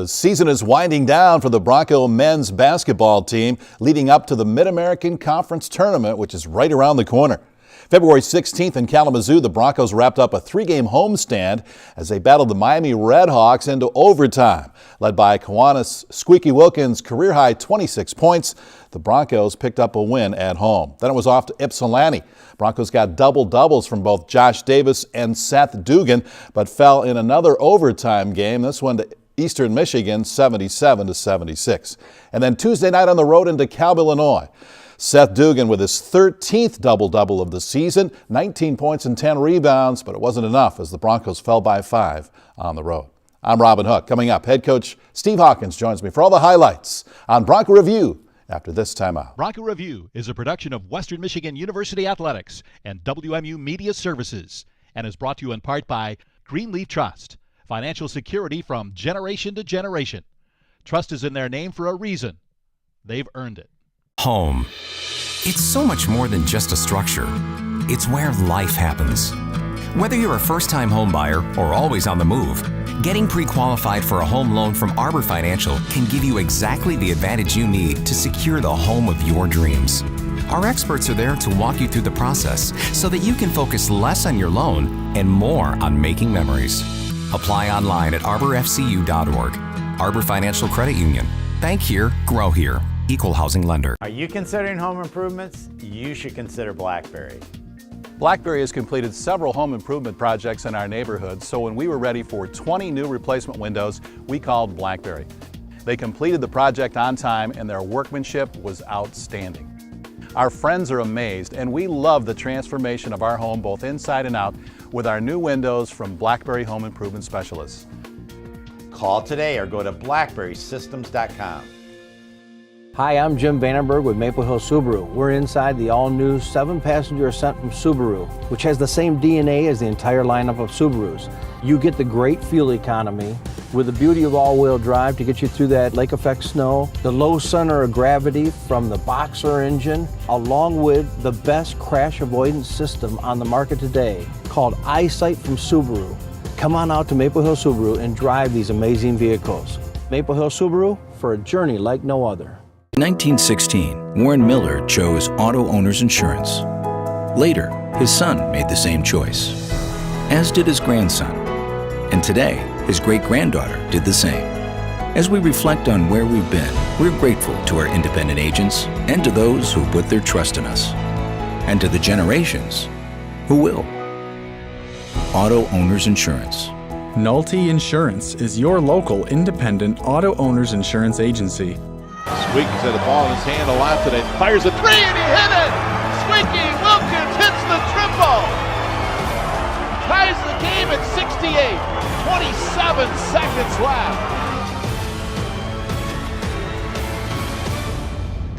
The season is winding down for the Bronco men's basketball team, leading up to the Mid-American Conference Tournament, which is right around the corner. February 16th in Kalamazoo, the Broncos wrapped up a three-game homestand as they battled the Miami Redhawks into overtime. Led by Kiwanis Squeaky Wilkins' career-high 26 points, the Broncos picked up a win at home. Then it was off to Ypsilanti. Broncos got double-doubles from both Josh Davis and Seth Dugan, but fell in another overtime game, this one to Eastern Michigan, 77-76. And then Tuesday night on the road into Calb, Illinois. Seth Dugan with his 13th double-double of the season, 19 points and 10 rebounds, but it wasn't enough as the Broncos fell by 5 on the road. I'm Robin Hook. Coming up, head coach Steve Hawkins joins me for all the highlights on Bronco Review after this timeout. Bronco Review is a production of Western Michigan University Athletics and WMU Media Services and is brought to you in part by Greenleaf Trust, financial security from generation to generation. Trust is in their name for a reason. They've earned it. Home. It's so much more than just a structure. It's where life happens. Whether you're a first-time home buyer or always on the move, getting pre-qualified for a home loan from Arbor Financial can give you exactly the advantage you need to secure the home of your dreams. Our experts are there to walk you through the process so that you can focus less on your loan and more on making memories. Apply online at arborfcu.org. Arbor Financial Credit Union. Bank here, grow here. Equal housing lender. Are you considering home improvements? You should consider Blackberry. Blackberry has completed several home improvement projects in our neighborhood, so when we were ready for 20 new replacement windows, we called Blackberry. They completed the project on time and their workmanship was outstanding. Our friends are amazed and we love the transformation of our home both inside and out with our new windows from Blackberry Home Improvement Specialists. Call today or go to blackberrysystems.com. Hi, I'm Jim Vandenberg with Maple Hill Subaru. We're inside the all-new 7-passenger Ascent from Subaru, which has the same DNA as the entire lineup of Subarus. You get the great fuel economy with the beauty of all-wheel drive to get you through that lake effect snow, the low center of gravity from the Boxer engine, along with the best crash avoidance system on the market today called EyeSight from Subaru. Come on out to Maple Hill Subaru and drive these amazing vehicles. Maple Hill Subaru, for a journey like no other. In 1916, Warren Miller chose auto owner's insurance. Later, his son made the same choice, as did his grandson. And today, his great-granddaughter did the same. As we reflect on where we've been, we're grateful to our independent agents and to those who put their trust in us, and to the generations who will. Auto Owners Insurance. Nolte Insurance is your local independent auto owners insurance agency. Squeaky's had a ball in his hand a lot today. Fires a three and he hit it! Squeaky Wilkins hits the triple! Ties the game at 68. 27 seconds left.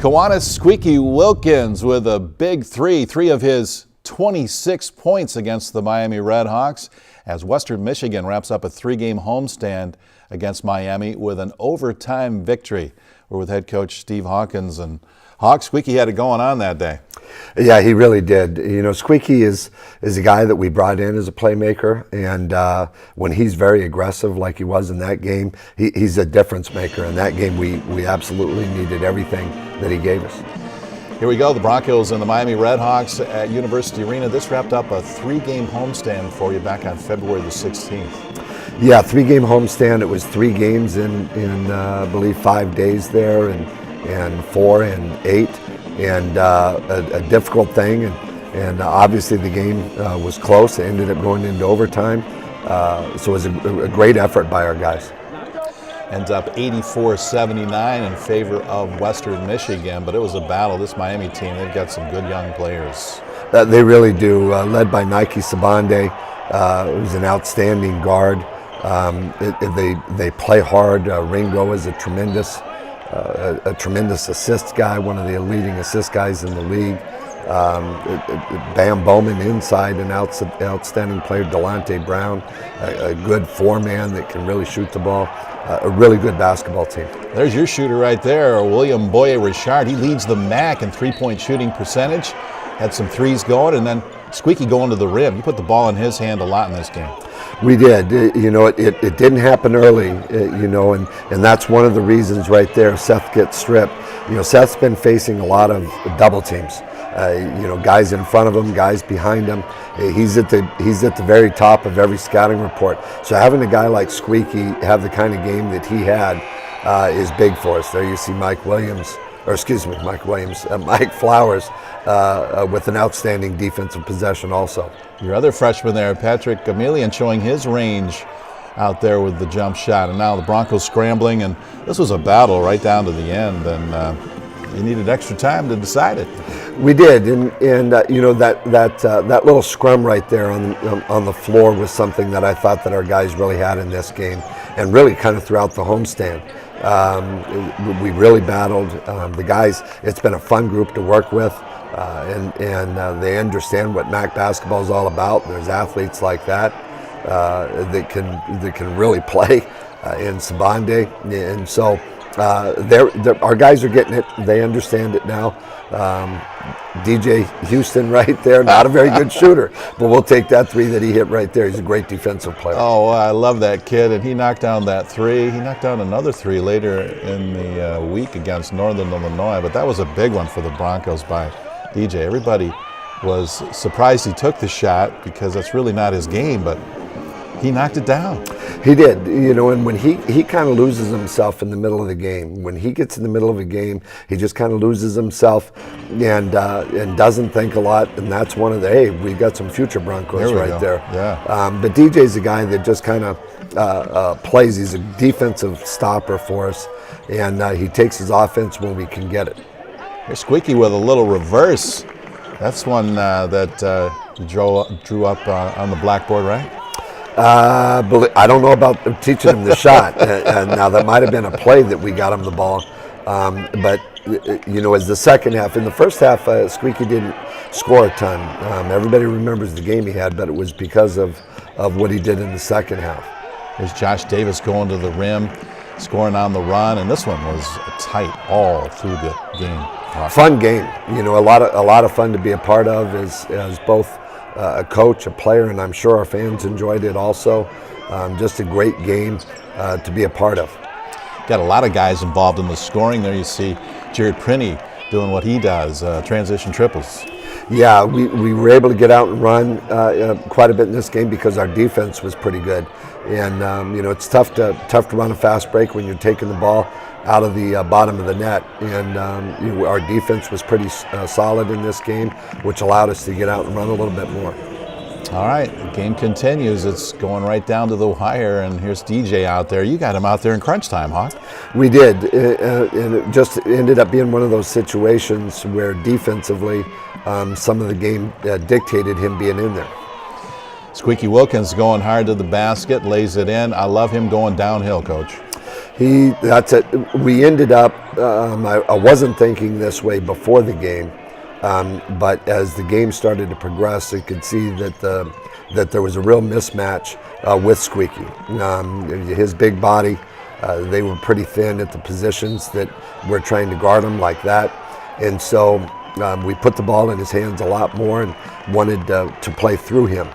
Kiwanis Squeaky Wilkins with a big three of his 26 points against the Miami Redhawks as Western Michigan wraps up a three-game homestand against Miami with an overtime victory. We're with head coach Steve Hawkins, and Hawk, Squeaky had it going on that day. Yeah, he really did. You know, Squeaky is a guy that we brought in as a playmaker, and when he's very aggressive like he was in that game, he's a difference maker. In that game, we absolutely needed everything that he gave us. Here we go, the Broncos and the Miami Redhawks at University Arena. This wrapped up a three-game homestand for you back on February the 16th. Yeah, three-game homestand. It was 3 games in I believe 5 days there, and 4 and 8, and a difficult thing. And obviously the game was close. It ended up going into overtime. So it was a great effort by our guys. Ends up 84-79 in favor of Western Michigan, but it was a battle. This Miami team, they've got some good young players. They really do, led by Nike Sabande, who's an outstanding guard. They play hard. Ringo is a tremendous assist guy, one of the leading assist guys in the league. Bam Bowman inside, an outstanding player. Delonte Brown, a good four-man that can really shoot the ball. A really good basketball team. There's your shooter right there, William Boye Richard. He leads the MAC in three-point shooting percentage. Had some threes going, and then Squeaky going to the rim. You put the ball in his hand a lot in this game. We did. It didn't happen early, and that's one of the reasons right there. Seth gets stripped. Seth's been facing a lot of double teams. Guys in front of him, guys behind him. He's at the very top of every scouting report. So having a guy like Squeaky have the kind of game that he had is big for us. There you see Mike Flowers with an outstanding defensive possession also. Your other freshman there, Patrick Emilian, showing his range out there with the jump shot. And now the Broncos scrambling, and this was a battle right down to the end, and you needed extra time to decide it. We did, and that little scrum right there on the floor was something that I thought that our guys really had in this game, and really kind of throughout the homestand. We really battled. The guys, it's been a fun group to work with, and they understand what MAC basketball is all about. There's athletes like that that can really play in Sabande, and so our guys are getting it. They understand it now. DJ Houston right there, not a very good shooter, but we'll take that three that he hit right there. He's a great defensive player. Oh, I love that kid, and he knocked down that three. He knocked down another three later in the week against Northern Illinois, but that was a big one for the Broncos by DJ. Everybody was surprised he took the shot because that's really not his game, but he knocked it down. He did, and when he kind of loses himself in the middle of the game. When he gets in the middle of a game, he just kind of loses himself and doesn't think a lot. And that's one of we got some future Broncos right there. Yeah. But DJ's a guy that just kind of plays. He's a defensive stopper for us, and he takes his offense when we can get it. Here's Squeaky with a little reverse. That's one that you drew up on the blackboard, right? I don't know about teaching him the shot. And now that might have been a play that we got him the ball. But as the second half, in the first half, Squeaky didn't score a ton. Everybody remembers the game he had, but it was because of what he did in the second half. There's Josh Davis going to the rim, scoring on the run, and this one was tight all through the game. Fun game. A lot of fun to be a part of as both a coach, a player, and I'm sure our fans enjoyed it also. Just a great game to be a part of. Got a lot of guys involved in the scoring there. You see Jared Prinny doing what he does, transition triples. Yeah, we were able to get out and run quite a bit in this game because our defense was pretty good. And it's tough to run a fast break when you're taking the ball out of the bottom of the net, and our defense was pretty solid in this game, which allowed us to get out and run a little bit more. All right, the game continues. It's going right down to the wire, and here's DJ out there. You got him out there in crunch time, Hawk. We did, and it just ended up being one of those situations where defensively some of the game dictated him being in there. Squeaky Wilkins going hard to the basket, lays it in. I love him going downhill, Coach. That's it. We ended up, I wasn't thinking this way before the game, but as the game started to progress, I could see that there was a real mismatch with Squeaky. His big body, they were pretty thin at the positions that we're trying to guard him like that. And so we put the ball in his hands a lot more and wanted to play through him.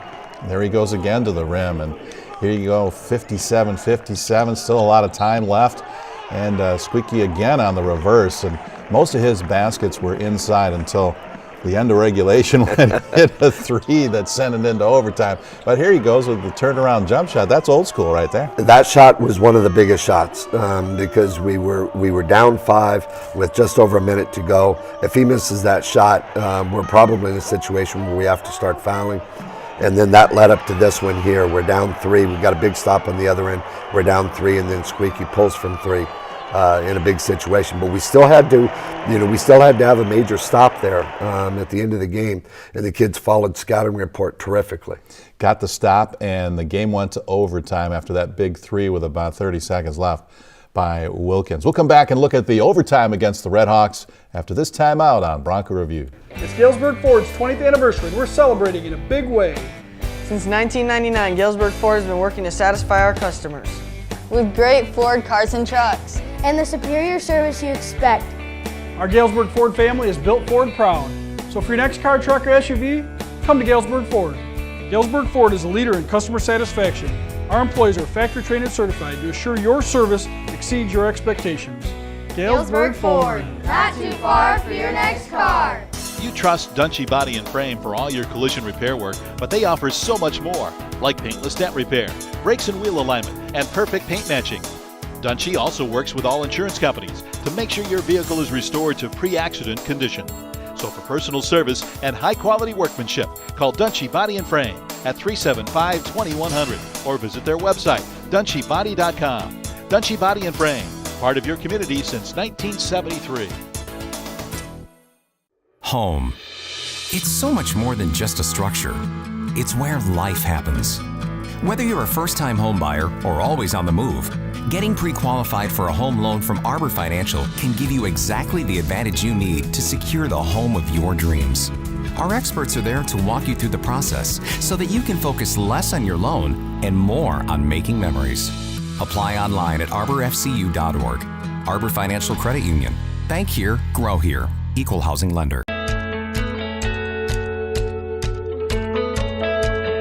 There he goes again to the rim, and here you go, 57-57, still a lot of time left, and Squeaky again on the reverse, and most of his baskets were inside until the end of regulation when he hit a three that sent it into overtime. But here he goes with the turnaround jump shot. That's old school right there. That shot was one of the biggest shots because we were down 5 with just over a minute to go. If he misses that shot, we're probably in a situation where we have to start fouling. And then that led up to this one here. We're down 3. We've got a big stop on the other end. We're down 3, and then Squeaky pulls from 3 in a big situation. But we still had to, have a major stop there at the end of the game. And the kids followed scouting report terrifically. Got the stop, and the game went to overtime after that big 3 with about 30 seconds left by Wilkins. We'll come back and look at the overtime against the Red Hawks after this timeout on Bronco Review. It's Galesburg Ford's 20th anniversary, and we're celebrating in a big way. Since 1999, Galesburg Ford has been working to satisfy our customers. With great Ford cars and trucks. And the superior service you expect. Our Galesburg Ford family is built Ford proud. So for your next car, truck, or SUV, come to Galesburg Ford. Galesburg Ford is a leader in customer satisfaction. Our employees are factory trained and certified to assure your service exceeds your expectations. Galesburg Ford, not too far for your next car. You trust Dunchie Body and Frame for all your collision repair work, but they offer so much more, like paintless dent repair, brakes and wheel alignment, and perfect paint matching. Dunchie also works with all insurance companies to make sure your vehicle is restored to pre-accident condition. So for personal service and high-quality workmanship, call Dunchie Body and Frame at 375-2100 or visit their website, dunchiebody.com. Dunchie Body and Frame, part of your community since 1973. Home. It's so much more than just a structure. It's where life happens. Whether you're a first-time home buyer or always on the move, getting pre-qualified for a home loan from Arbor Financial can give you exactly the advantage you need to secure the home of your dreams. Our experts are there to walk you through the process so that you can focus less on your loan and more on making memories. Apply online at arborfcu.org. Arbor Financial Credit Union. Bank here, grow here. Equal housing lender.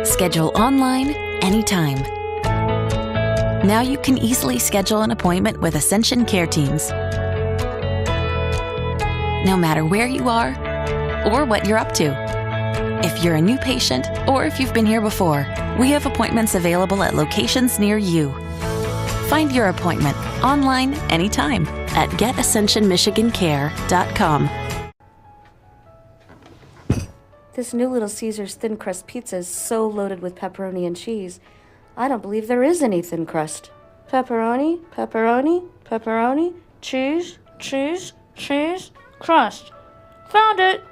Schedule online, anytime. Now you can easily schedule an appointment with Ascension Care Teams. No matter where you are or what you're up to. If you're a new patient or if you've been here before, we have appointments available at locations near you. Find your appointment online anytime at getascensionmichigancare.com. This new Little Caesars thin crust pizza is so loaded with pepperoni and cheese. I don't believe there is any thin crust. Pepperoni, pepperoni, pepperoni, cheese, cheese, cheese, crust. Found it!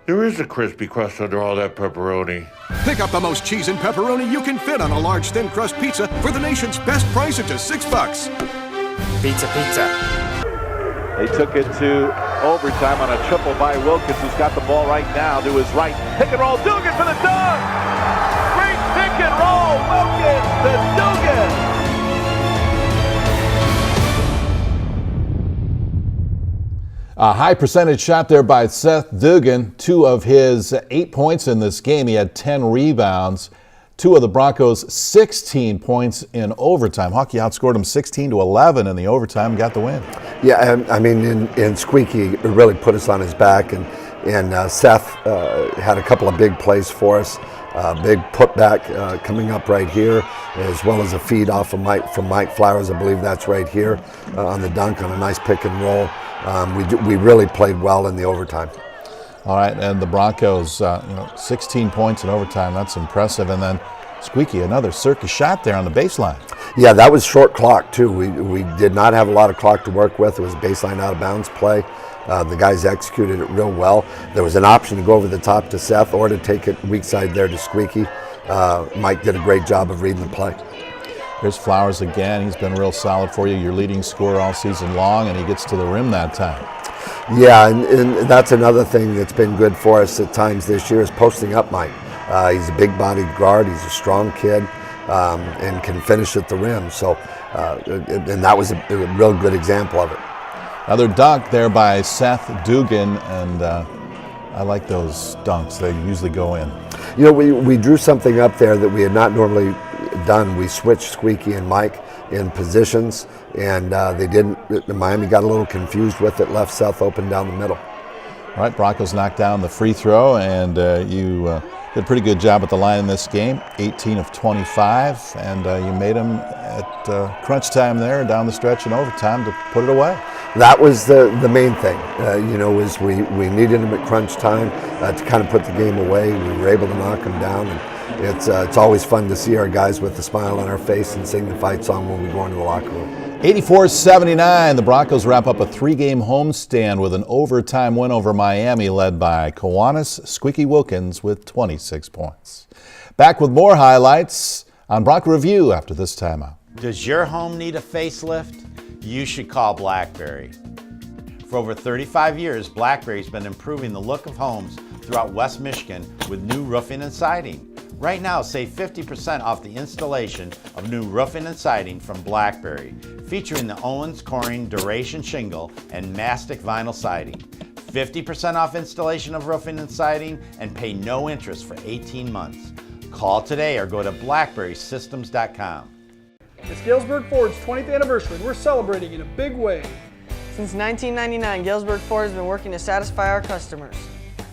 There is a crispy crust under all that pepperoni. Pick up the most cheese and pepperoni you can fit on a large thin crust pizza for the nation's best price at just $6. Pizza, pizza. They took it to overtime on a triple by Wilkins, who's got the ball right now to his right. Pick and roll, Dugan for the dunk! Great pick and roll, Wilkins to Dugan! A high percentage shot there by Seth Dugan. 2 of his 8 points in this game. He had 10 rebounds. 2 of the Broncos' 16 points in overtime. Hockey outscored them 16-11 in the overtime and got the win. Yeah, I mean, in Squeaky really put us on his back, and Seth had a couple of big plays for us. Big putback coming up right here, as well as a feed off of Mike Flowers. I believe that's right here on the dunk on a nice pick and roll. We really played well in the overtime. All right, and the Broncos, 16 points in overtime. That's impressive. And then Squeaky, another circus shot there on the baseline. Yeah, that was short clock too. We did not have a lot of clock to work with. It was baseline out of bounds play. The guys executed it real well. There was an option to go over the top to Seth or to take it weak side there to Squeaky. Mike did a great job of reading the play. Here's Flowers again. He's been real solid for you. Your leading scorer all season long, and he gets to the rim that time. Yeah, and that's another thing that's been good for us at times this year is posting up Mike. He's a big-bodied guard. He's a strong kid and can finish at the rim. So, and that was a real good example of it. Another dunk there by Seth Dugan, and I like those dunks. They usually go in. You know, we drew something up there that we had not normally done. We switched Squeaky and Mike in positions, and they didn't. Miami got a little confused with it, left Seth open down the middle. All right, Broncos knocked down the free throw, and you did a pretty good job at the line in this game, 18 of 25, and you made them at crunch time there down the stretch in overtime to put it away. That was the main thing, was we needed them at crunch time to kind of put the game away. We were able to knock them down, and it's always fun to see our guys with a smile on our face and sing the fight song when we go into the locker room. 84-79, the Broncos wrap up a 3-game homestand with an overtime win over Miami led by Kiwanis Squeaky Wilkins with 26 points. Back with more highlights on Bronco Review after this timeout. Does your home need a facelift? You should call Blackberry. For over 35 years, Blackberry's been improving the look of homes throughout West Michigan with new roofing and siding. Right now, save 50% off the installation of new roofing and siding from Blackberry, featuring the Owens Coring Duration Shingle and Mastic Vinyl Siding. 50% off installation of roofing and siding, and pay no interest for 18 months. Call today or go to blackberrysystems.com. It's Galesburg Ford's 20th anniversary, and we're celebrating in a big way. Since 1999, Galesburg Ford has been working to satisfy our customers.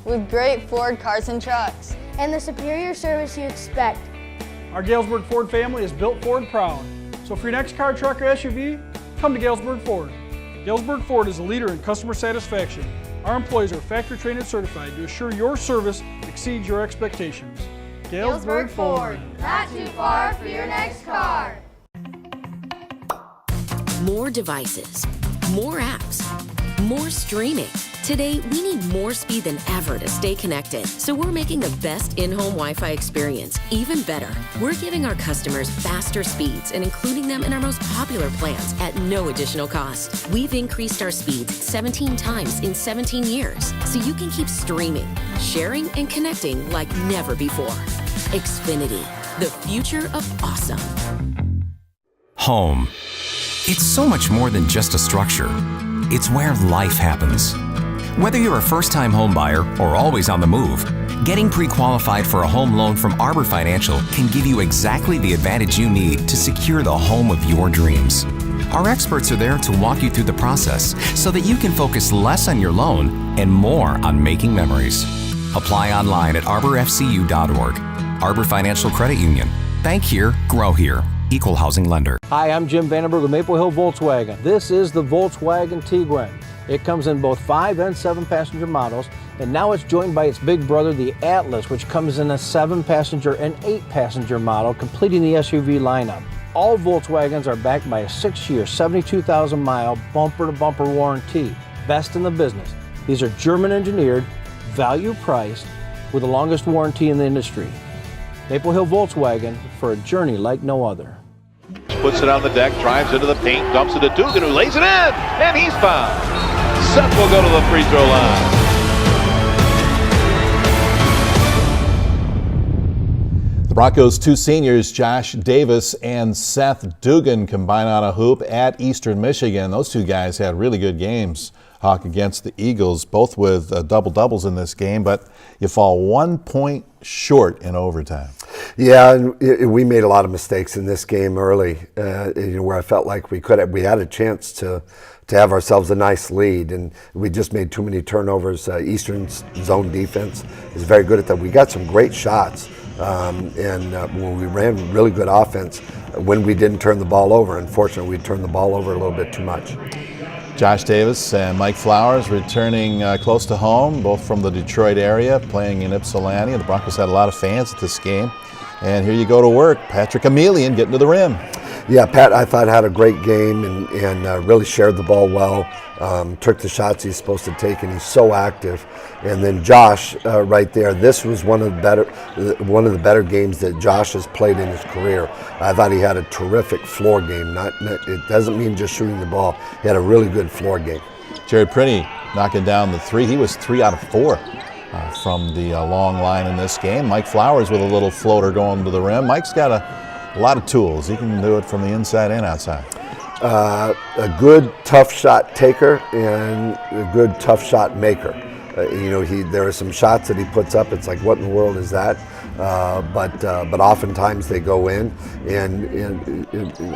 With great Ford cars and trucks. And the superior service you expect. Our Galesburg Ford family is built Ford proud. So for your next car, truck, or SUV, come to Galesburg Ford. Galesburg Ford is a leader in customer satisfaction. Our employees are factory trained and certified to assure your service exceeds your expectations. Galesburg Ford, not too far for your next car. More devices, more apps, more streaming. Today, we need more speed than ever to stay connected, so we're making the best in-home Wi-Fi experience even better. We're giving our customers faster speeds and including them in our most popular plans at no additional cost. We've increased our speeds 17 times in 17 years, so you can keep streaming, sharing, and connecting like never before. Xfinity, the future of awesome. Home. It's so much more than just a structure. It's where life happens. Whether you're a first-time home buyer or always on the move, getting pre-qualified for a home loan from Arbor Financial can give you exactly the advantage you need to secure the home of your dreams. Our experts are there to walk you through the process so that you can focus less on your loan and more on making memories. Apply online at arborfcu.org. Arbor Financial Credit Union. Bank here, grow here. Equal housing lender. Hi, I'm Jim Vandenberg with Maple Hill Volkswagen. This is the Volkswagen Tiguan. It comes in both 5 and 7 passenger models, and now it's joined by its big brother, the Atlas, which comes in a 7 passenger and 8 passenger model, completing the SUV lineup. All Volkswagens are backed by a 6-year, 72,000 mile bumper-to-bumper warranty. Best in the business. These are German engineered, value priced, with the longest warranty in the industry. Maple Hill Volkswagen, for a journey like no other. Puts it on the deck, drives into the paint, dumps it to Dugan, who lays it in, and he's fouled. Seth will go to the free throw line. The Broncos' 2 seniors, Josh Davis and Seth Dugan, combine on a hoop at Eastern Michigan. Those 2 guys had really good games, Hawk, against the Eagles, both with double-doubles in this game, but you fall 1 point short in overtime. Yeah, and we made a lot of mistakes in this game early, where I felt like we had a chance to have ourselves a nice lead, and we just made too many turnovers. Eastern's zone defense is very good at that. We got some great shots, and when we ran really good offense, when we didn't turn the ball over, unfortunately, we turned the ball over a little bit too much. Josh Davis and Mike Flowers returning close to home, both from the Detroit area, playing in Ypsilanti. The Broncos had a lot of fans at this game. And here you go to work, Patrick Emelian getting to the rim. Yeah, Pat, I thought had a great game and really shared the ball well. Took the shots he's supposed to take, and he's so active. And then Josh, right there, this was one of the better games that Josh has played in his career. I thought he had a terrific floor game. It doesn't mean just shooting the ball. He had a really good floor game. Jared Prinny knocking down the 3. He was 3 out of 4 from the long line in this game. Mike Flowers with a little floater going to the rim. Mike's got a lot of tools. He can do it from the inside and outside. A good tough shot taker and a good tough shot maker. There are some shots that he puts up. It's like, what in the world is that? But oftentimes they go in. And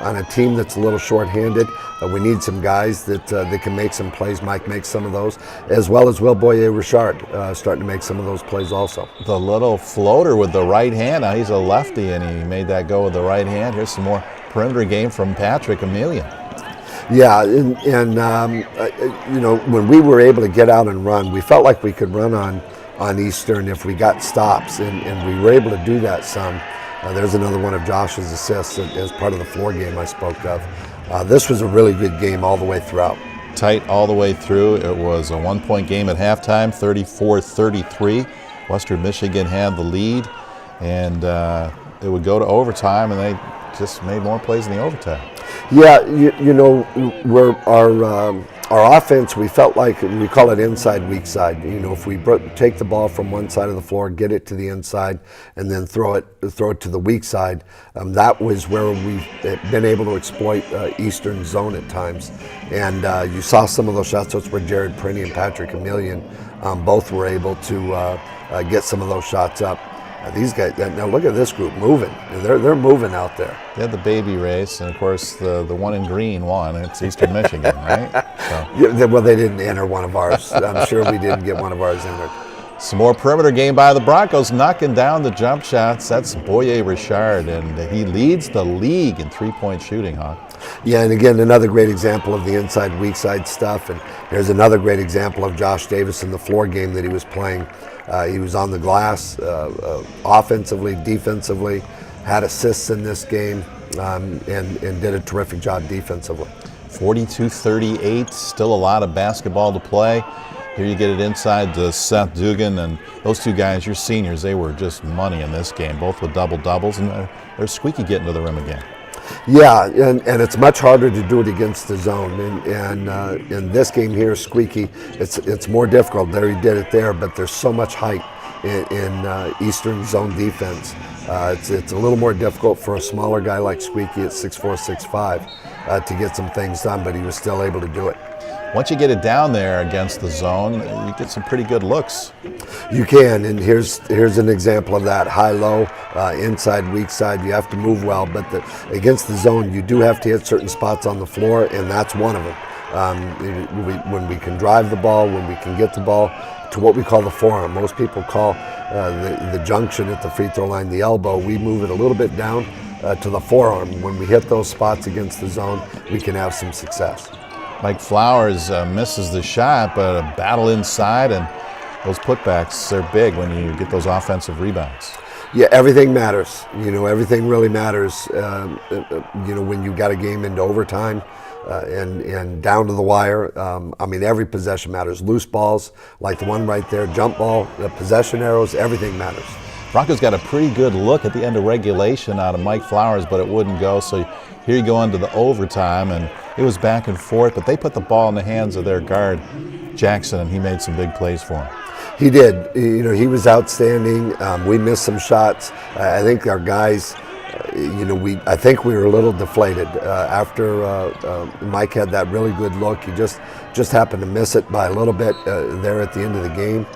on a team that's a little short-handed, we need some guys that can make some plays. Mike makes some of those, as well as Will Boyer-Richard starting to make some of those plays also. The little floater with the right hand. Now he's a lefty, and he made that go with the right hand. Here's some more perimeter game from Patrick Emelian. Yeah, when we were able to get out and run, we felt like we could run on Eastern if we got stops, and we were able to do that some. There's another one of Josh's assists as part of the floor game I spoke of. This was a really good game all the way throughout. Tight all the way through. It was a 1-point game at halftime, 34-33. Western Michigan had the lead, and it would go to overtime, and they just made more plays in the overtime. Yeah, our offense, we felt like, we call it inside, weak side. You know, if we take the ball from one side of the floor, get it to the inside, and then throw it to the weak side, that was where we've been able to exploit Eastern zone at times. And you saw some of those shots. Those were Jared Prinny and Patrick Emilian. Both were able to get some of those shots up. These guys, now look at this group moving. They're moving out there. They had the baby race, and of course the one in green won. It's Eastern Michigan, right? So. Yeah, well, they didn't enter one of ours. I'm sure we didn't get one of ours entered. Some more perimeter game by the Broncos, knocking down the jump shots. That's Boye Richard, and he leads the league in three-point shooting, Hawk. Yeah, and again, another great example of the inside, weak side stuff. And there's another great example of Josh Davis in the floor game that he was playing. He was on the glass offensively, defensively, had assists in this game, and did a terrific job defensively. 42-38, still a lot of basketball to play. Here you get it inside to Seth Dugan, and those two guys, your seniors, they were just money in this game, both with double-doubles, and they're squeaky getting to the rim again. Yeah, and it's much harder to do it against the zone. And in this game here, squeaky, it's more difficult. There he did it there, but there's so much height in Eastern zone defense. It's a little more difficult for a smaller guy like Squeaky at 6'4", 6'5", to get some things done, but he was still able to do it. Once you get it down there against the zone, you get some pretty good looks. You can, and here's an example of that. High-low, inside, weak side, you have to move well, but against the zone, you do have to hit certain spots on the floor, and that's one of them. When we can drive the ball, when we can get the ball to what we call the forearm. Most people call the junction at the free throw line the elbow. We move it a little bit down to the forearm. When we hit those spots against the zone, we can have some success. Mike Flowers misses the shot, but a battle inside, and those putbacks, they're big when you get those offensive rebounds. Yeah, everything matters. You know, everything really matters. You know, when you got a game into overtime and down to the wire. I mean, every possession matters. Loose balls, like the one right there, jump ball, the possession arrows, everything matters. Broncos got a pretty good look at the end of regulation out of Mike Flowers, but it wouldn't go. So here you go into the overtime, and it was back and forth, but they put the ball in the hands of their guard, Jackson, and he made some big plays for him. He did. You know, he was outstanding. We missed some shots. I think our guys, you know, I think we were a little deflated after Mike had that really good look. He just happened to miss it by a little bit there at the end of the game.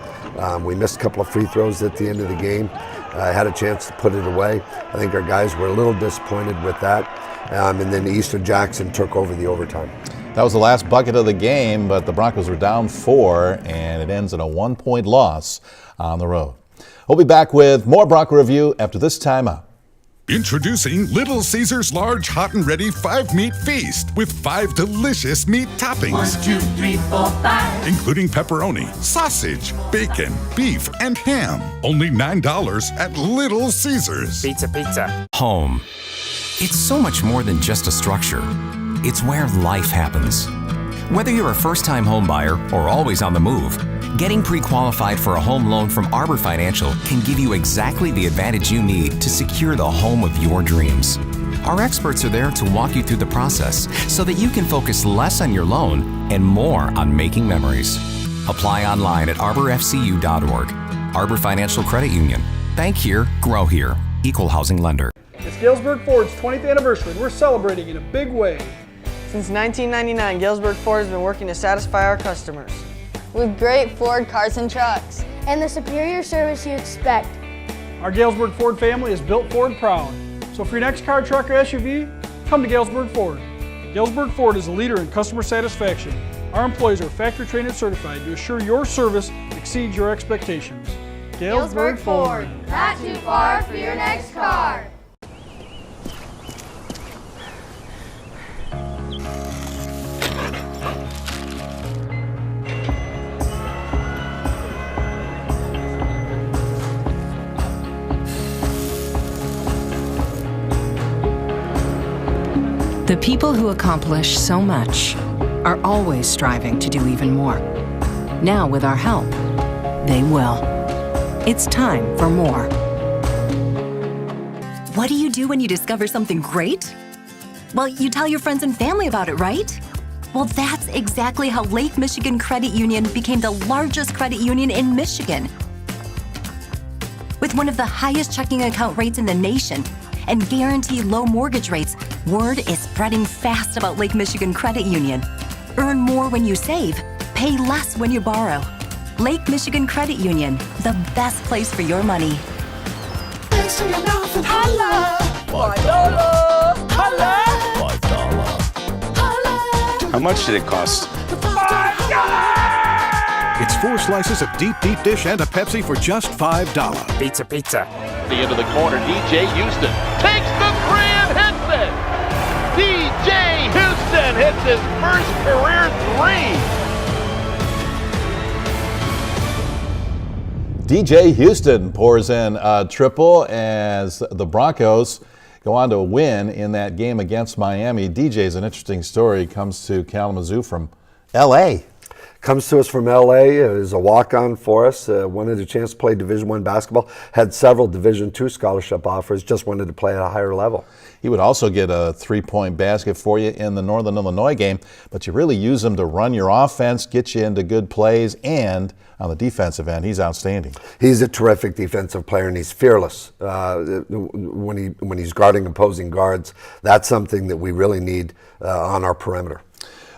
We missed a couple of free throws at the end of the game. Had a chance to put it away. I think our guys were a little disappointed with that. And then Eastern Jackson took over the overtime. That was the last bucket of the game, but the Broncos were down 4, and it ends in a 1-point loss on the road. We'll be back with more Bronco Review after this timeout. Introducing Little Caesars Large Hot and Ready 5-Meat Feast with 5 delicious meat toppings. 1, 2, 3, 4, 5. Including pepperoni, sausage, bacon, beef, and ham. Only $9 at Little Caesars. Pizza. Home. It's so much more than just a structure. It's where life happens. Whether you're a first-time home buyer or always on the move, getting pre-qualified for a home loan from Arbor Financial can give you exactly the advantage you need to secure the home of your dreams. Our experts are there to walk you through the process so that you can focus less on your loan and more on making memories. Apply online at arborfcu.org. Arbor Financial Credit Union. Bank here, grow here. Equal housing lender. It's Galesburg Ford's 20th anniversary, and we're celebrating in a big way. Since 1999, Galesburg Ford has been working to satisfy our customers. With great Ford cars and trucks. And the superior service you expect. Our Galesburg Ford family is built Ford proud. So for your next car, truck, or SUV, come to Galesburg Ford. Galesburg Ford is a leader in customer satisfaction. Our employees are factory trained and certified to assure your service exceeds your expectations. Galesburg Ford, not too far for your next car. The people who accomplish so much are always striving to do even more. Now, with our help, they will. It's time for more. What do you do when you discover something great? Well, you tell your friends and family about it, right? Well, that's exactly how Lake Michigan Credit Union became the largest credit union in Michigan. With one of the highest checking account rates in the nation and guaranteed low mortgage rates, word is spreading fast about Lake Michigan Credit Union. Earn more when you save, pay less when you borrow. Lake Michigan Credit Union, the best place for your money. Thanks to your mouth and holla. $5. Holla. How much did it cost? It's 4 slices of deep dish and a Pepsi for just $5. Pizza. The end of the corner, DJ Houston takes the 3 and hits it. DJ Houston hits his first career 3. DJ Houston pours in a triple as the Broncos go on to win in that game against Miami. DJ's an interesting story. Comes to Kalamazoo from L.A. Comes to us from L.A. Is a walk-on for us. Wanted a chance to play Division I basketball. Had several Division II scholarship offers. Just wanted to play at a higher level. He would also get a 3-point basket for you in the Northern Illinois game, but you really use him to run your offense, get you into good plays, and on the defensive end, he's outstanding. He's a terrific defensive player, and he's fearless when he's guarding opposing guards. That's something that we really need on our perimeter.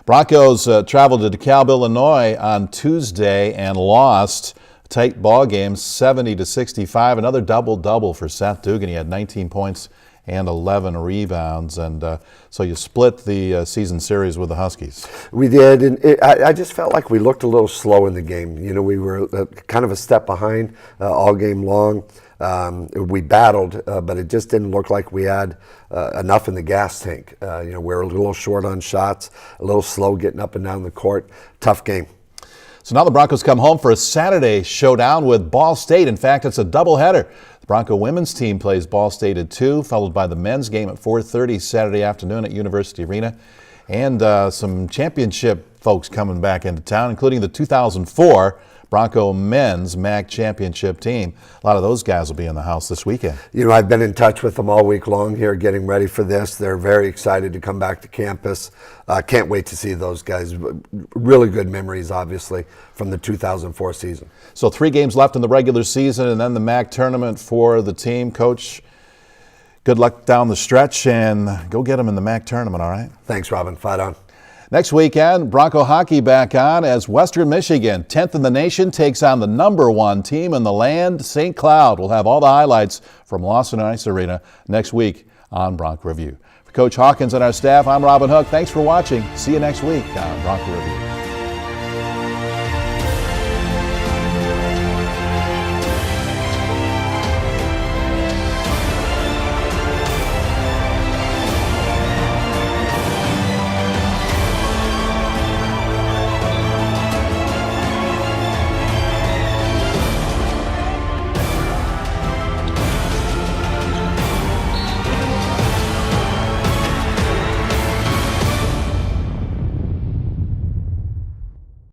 Broncos traveled to DeKalb, Illinois on Tuesday and lost. Tight ball game, 70-65. Another double-double for Seth Dugan. He had 19 points and 11 rebounds. And so you split the season series with the Huskies. We did, and I just felt like we looked a little slow in the game. You know, we were kind of a step behind all game long. We battled, but it just didn't look like we had enough in the gas tank. You know, we were a little short on shots, a little slow getting up and down the court. Tough game. So now the Broncos come home for a Saturday showdown with Ball State. In fact, it's a doubleheader. The Bronco women's team plays Ball State at 2, followed by the men's game at 4:30 Saturday afternoon at University Arena. And some championship folks coming back into town, including the 2004 Bronco men's MAC championship team. A lot of those guys will be in the house this weekend. You know, I've been in touch with them all week long here getting ready for this. They're very excited to come back to campus. Can't wait to see those guys. Really good memories, obviously, from the 2004 season. So 3 games left in the regular season and then the MAC tournament for the team. Coach, good luck down the stretch and go get them in the MAC tournament, all right? Thanks, Robin. Fight on. Next weekend, Bronco hockey back on as Western Michigan, 10th in the nation, takes on the #1 team in the land, St. Cloud. We'll have all the highlights from Lawson Ice Arena next week on Bronco Review. For Coach Hawkins and our staff, I'm Robin Hook. Thanks for watching. See you next week on Bronco Review.